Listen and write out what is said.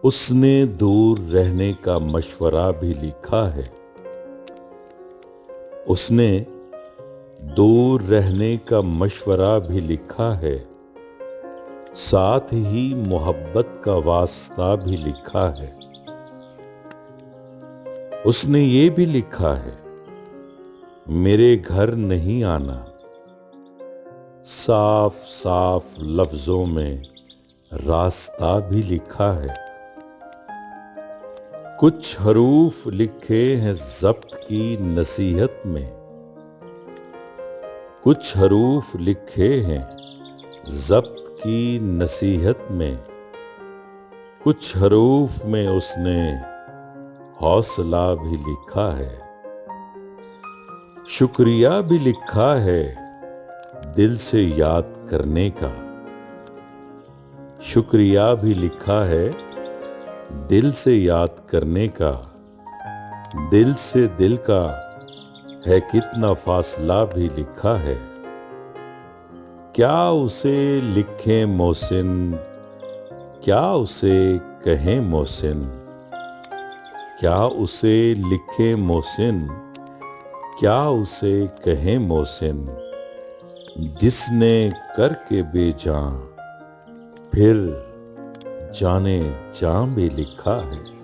उसने दूर रहने का मशवरा भी लिखा है। उसने दूर रहने का मशवरा भी लिखा है, साथ ही मोहब्बत का वास्ता भी लिखा है। उसने ये भी लिखा है, मेरे घर नहीं आना। साफ साफ लफ्जों में रास्ता भी लिखा है। कुछ हरूफ लिखे हैं ज़ब्त की नसीहत में। कुछ हरूफ लिखे हैं ज़ब्त की नसीहत में। कुछ हरूफ में उसने हौसला भी लिखा है। शुक्रिया भी लिखा है दिल से याद करने का। शुक्रिया भी लिखा है दिल से याद करने का। दिल से दिल का है कितना फासला भी लिखा है। क्या उसे लिखें मोहसिन, क्या उसे कहें मोहसिन। क्या उसे लिखें मोहसिन, क्या उसे कहें मोहसिन, जिसने करके बेजां फिर जाने जां भी लिखा है।